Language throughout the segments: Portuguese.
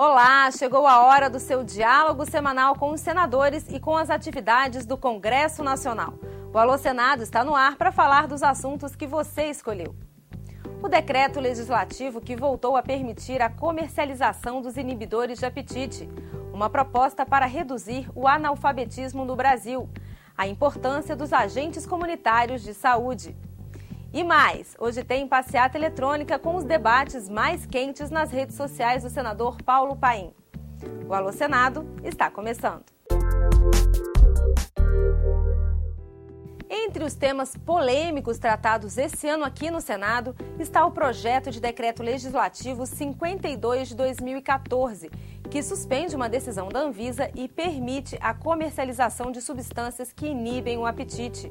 Olá, chegou a hora do seu diálogo semanal com os senadores e com as atividades do Congresso Nacional. O Alô Senado está no ar para falar dos assuntos que você escolheu. O decreto legislativo que voltou a permitir a comercialização dos inibidores de apetite, uma proposta para reduzir o analfabetismo no Brasil, a importância dos agentes comunitários de saúde. E mais, hoje tem passeata eletrônica com os debates mais quentes nas redes sociais do senador Paulo Paim. O Alô Senado está começando. Entre os temas polêmicos tratados esse ano aqui no Senado está o projeto de decreto legislativo 52 de 2014, que suspende uma decisão da Anvisa e permite a comercialização de substâncias que inibem o apetite.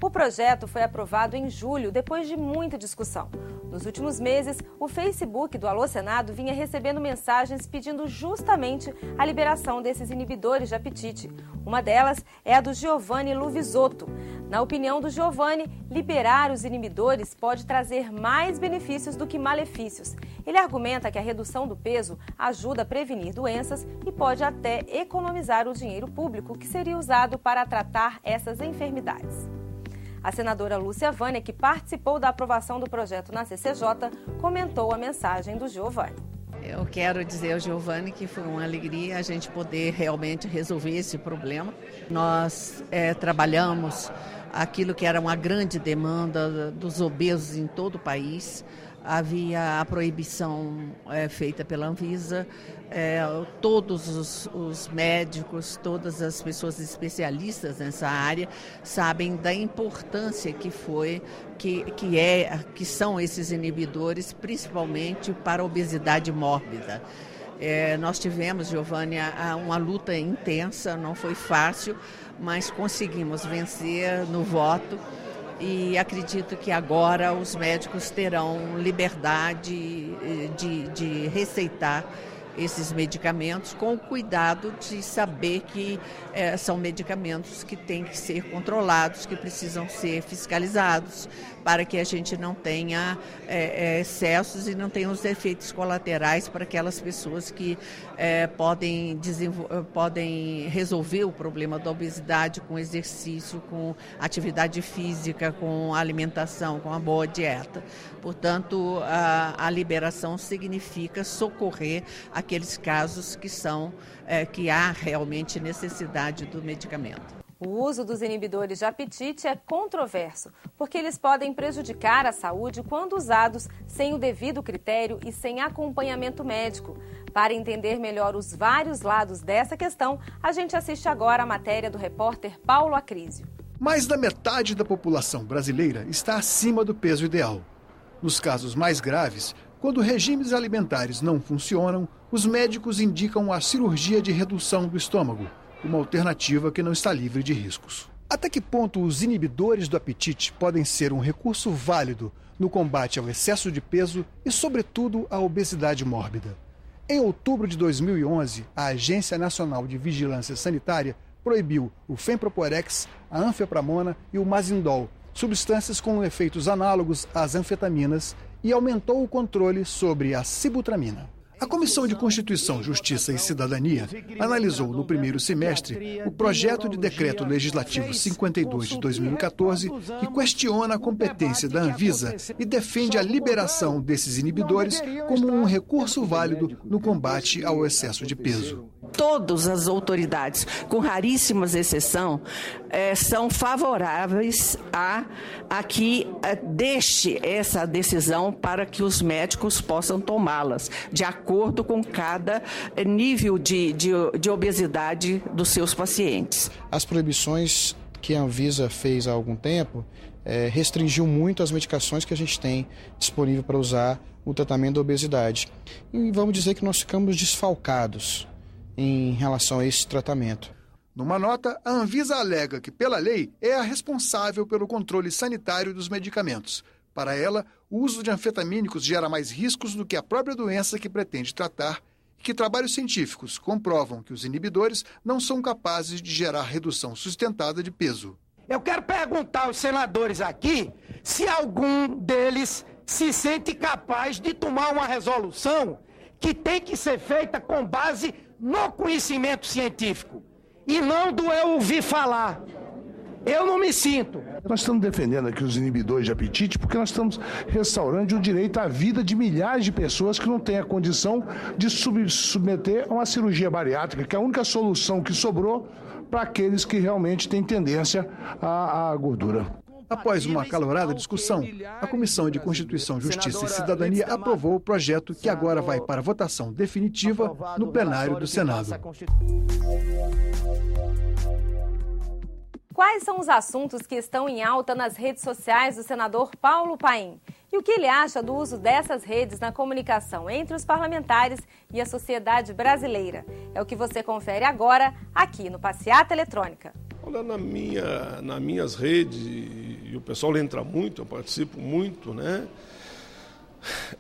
O projeto foi aprovado em julho, depois de muita discussão. Nos últimos meses, o Facebook do Alô Senado vinha recebendo mensagens pedindo justamente a liberação desses inibidores de apetite. Uma delas é a do Giovanni Luvisotto. Na opinião do Giovanni, liberar os inibidores pode trazer mais benefícios do que malefícios. Ele argumenta que a redução do peso ajuda a prevenir doenças e pode até economizar o dinheiro público que seria usado para tratar essas enfermidades. A senadora Lúcia Vânia, que participou da aprovação do projeto na CCJ, comentou a mensagem do Giovanni. Eu quero dizer ao Giovanni que foi uma alegria a gente poder realmente resolver esse problema. Nós trabalhamos aquilo que era uma grande demanda dos obesos em todo o país. Havia a proibição feita pela Anvisa, todos os médicos, todas as pessoas especialistas nessa área sabem da importância que são esses inibidores, principalmente para a obesidade mórbida. Nós tivemos, Giovanni, uma luta intensa, não foi fácil, mas conseguimos vencer no voto. E acredito que agora os médicos terão liberdade de receitar esses medicamentos com o cuidado de saber que são medicamentos que têm que ser controlados, que precisam ser fiscalizados, para que a gente não tenha excessos e não tenha os efeitos colaterais para aquelas pessoas que podem resolver o problema da obesidade com exercício, com atividade física, com alimentação, com a boa dieta. Portanto, a liberação significa socorrer aqueles casos que há realmente necessidade do medicamento. O uso dos inibidores de apetite é controverso, porque eles podem prejudicar a saúde quando usados sem o devido critério e sem acompanhamento médico. Para entender melhor os vários lados dessa questão, a gente assiste agora a matéria do repórter Paulo Acrísio. Mais da metade da população brasileira está acima do peso ideal. Nos casos mais graves, quando regimes alimentares não funcionam, os médicos indicam a cirurgia de redução do estômago, uma alternativa que não está livre de riscos. Até que ponto os inibidores do apetite podem ser um recurso válido no combate ao excesso de peso e, sobretudo, à obesidade mórbida? Em outubro de 2011, a Agência Nacional de Vigilância Sanitária proibiu o Fenproporex, a anfepramona e o mazindol, substâncias com efeitos análogos às anfetaminas, e aumentou o controle sobre a sibutramina. A Comissão de Constituição, Justiça e Cidadania analisou no primeiro semestre o projeto de decreto legislativo 52 de 2014, que questiona a competência da Anvisa e defende a liberação desses inibidores como um recurso válido no combate ao excesso de peso. Todas as autoridades, com raríssimas exceções, são favoráveis a que deixe essa decisão para que os médicos possam tomá-las, de acordo com cada nível de obesidade dos seus pacientes. As proibições que a Anvisa fez há algum tempo restringiu muito as medicações que a gente tem disponível para usar no tratamento da obesidade. E vamos dizer que nós ficamos desfalcados em relação a esse tratamento. Numa nota, a Anvisa alega que, pela lei, é a responsável pelo controle sanitário dos medicamentos. Para ela, o uso de anfetamínicos gera mais riscos do que a própria doença que pretende tratar e que trabalhos científicos comprovam que os inibidores não são capazes de gerar redução sustentada de peso. Eu quero perguntar aos senadores aqui se algum deles se sente capaz de tomar uma resolução que tem que ser feita com base no conhecimento científico e não do eu ouvir falar. Eu não me sinto. Nós estamos defendendo aqui os inibidores de apetite porque nós estamos restaurando o direito à vida de milhares de pessoas que não têm a condição de submeter a uma cirurgia bariátrica, que é a única solução que sobrou para aqueles que realmente têm tendência à gordura. Após uma acalorada discussão, a Comissão de Constituição, Justiça e Cidadania aprovou o projeto que agora vai para votação definitiva no plenário do Senado. Quais são os assuntos que estão em alta nas redes sociais do senador Paulo Paim? E o que ele acha do uso dessas redes na comunicação entre os parlamentares e a sociedade brasileira? É o que você confere agora aqui no Passeata Eletrônica. Olha, nas minhas redes, e o pessoal entra muito, eu participo muito, né?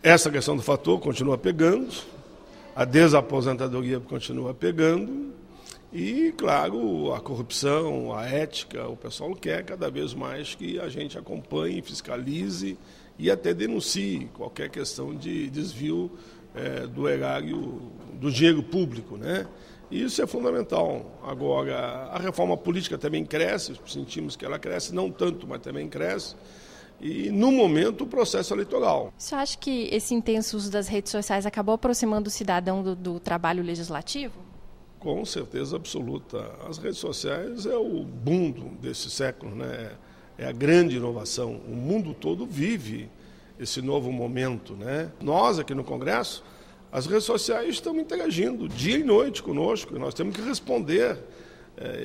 Essa questão do fator continua pegando, a desaposentadoria continua pegando e, claro, a corrupção, a ética, o pessoal quer cada vez mais que a gente acompanhe, fiscalize e até denuncie qualquer questão de desvio do erário, do dinheiro público, né? Isso é fundamental. Agora, a reforma política também cresce, sentimos que ela cresce, não tanto, mas também cresce. E, no momento, o processo eleitoral. Você acha que esse intenso uso das redes sociais acabou aproximando o cidadão do trabalho legislativo? Com certeza absoluta. As redes sociais é o boom desse século, né? É a grande inovação. O mundo todo vive esse novo momento, né? Nós, aqui no Congresso, as redes sociais estão interagindo dia e noite conosco, e nós temos que responder.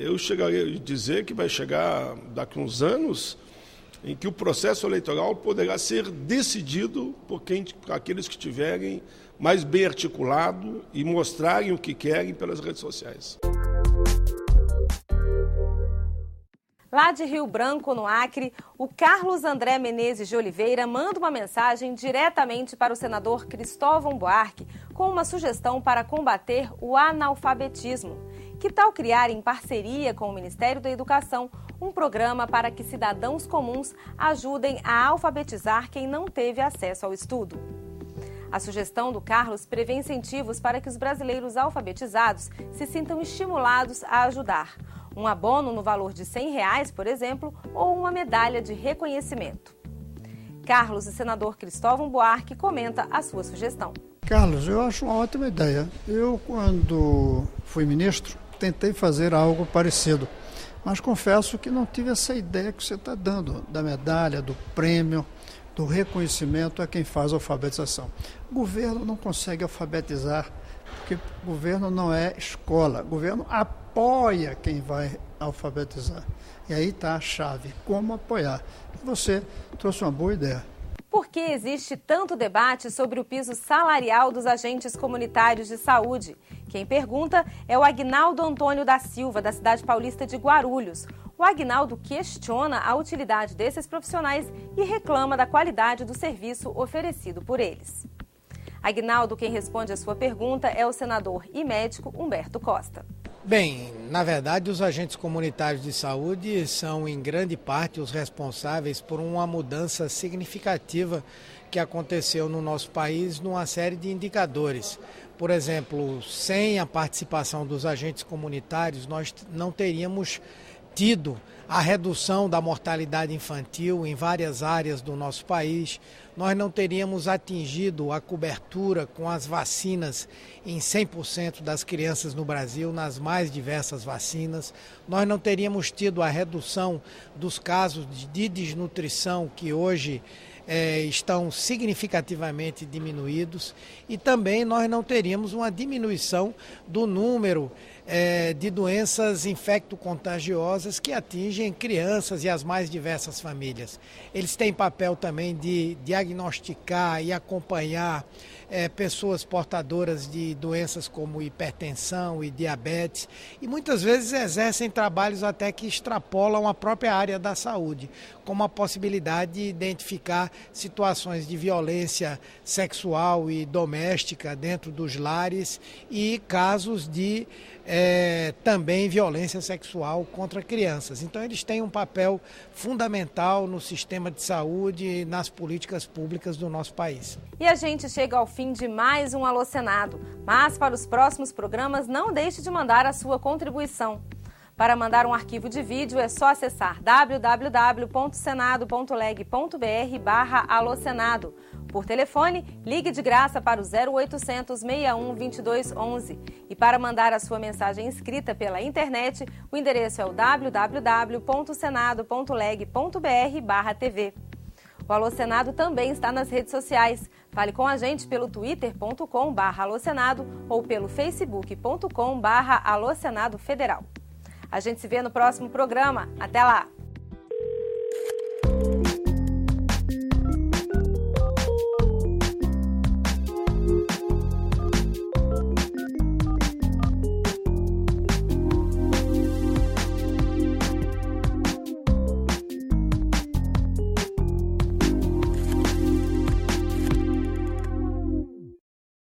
Eu chegaria a dizer que vai chegar daqui a uns anos em que o processo eleitoral poderá ser decidido por aqueles que estiverem mais bem articulado e mostrarem o que querem pelas redes sociais. Lá de Rio Branco, no Acre, o Carlos André Menezes de Oliveira manda uma mensagem diretamente para o senador Cristóvão Buarque com uma sugestão para combater o analfabetismo. Que tal criar, em parceria com o Ministério da Educação, um programa para que cidadãos comuns ajudem a alfabetizar quem não teve acesso ao estudo? A sugestão do Carlos prevê incentivos para que os brasileiros alfabetizados se sintam estimulados a ajudar. Um abono no valor de R$100, por exemplo, ou uma medalha de reconhecimento. Carlos, o senador Cristóvão Buarque, comenta a sua sugestão. Carlos, eu acho uma ótima ideia. Eu, quando fui ministro, tentei fazer algo parecido, mas confesso que não tive essa ideia que você está dando, da medalha, do prêmio, do reconhecimento a quem faz a alfabetização. O governo não consegue alfabetizar, porque o governo não é escola, o governo apoia quem vai alfabetizar. E aí está a chave, como apoiar. Você trouxe uma boa ideia. Por que existe tanto debate sobre o piso salarial dos agentes comunitários de saúde? Quem pergunta é o Agnaldo Antônio da Silva, da cidade paulista de Guarulhos. O Agnaldo questiona a utilidade desses profissionais e reclama da qualidade do serviço oferecido por eles. Agnaldo, quem responde a sua pergunta é o senador e médico Humberto Costa. Bem, na verdade, os agentes comunitários de saúde são, em grande parte, os responsáveis por uma mudança significativa que aconteceu no nosso país numa série de indicadores. Por exemplo, sem a participação dos agentes comunitários, nós não teríamos tido a redução da mortalidade infantil em várias áreas do nosso país, nós não teríamos atingido a cobertura com as vacinas em 100% das crianças no Brasil, nas mais diversas vacinas, nós não teríamos tido a redução dos casos de desnutrição que hoje estão significativamente diminuídos e também nós não teríamos uma diminuição do número de doenças infecto-contagiosas que atingem crianças e as mais diversas famílias. Eles têm papel também de diagnosticar e acompanhar pessoas portadoras de doenças como hipertensão e diabetes e muitas vezes exercem trabalhos até que extrapolam a própria área da saúde, como a possibilidade de identificar situações de violência sexual e doméstica dentro dos lares e casos de também violência sexual contra crianças. Então eles têm um papel fundamental no sistema de saúde e nas políticas públicas do nosso país. E a gente chega ao fim de mais um Alô Senado, mas para os próximos programas não deixe de mandar a sua contribuição. Para mandar um arquivo de vídeo é só acessar www.senado.leg.br/alosenado. Por telefone, ligue de graça para o 0800 61 22 11. E para mandar a sua mensagem escrita pela internet, o endereço é o www.senado.leg.br/tv. O Alô Senado também está nas redes sociais. Fale com a gente pelo twitter.com/alosenado ou pelo facebook.com/alosenado federal. A gente se vê no próximo programa. Até lá!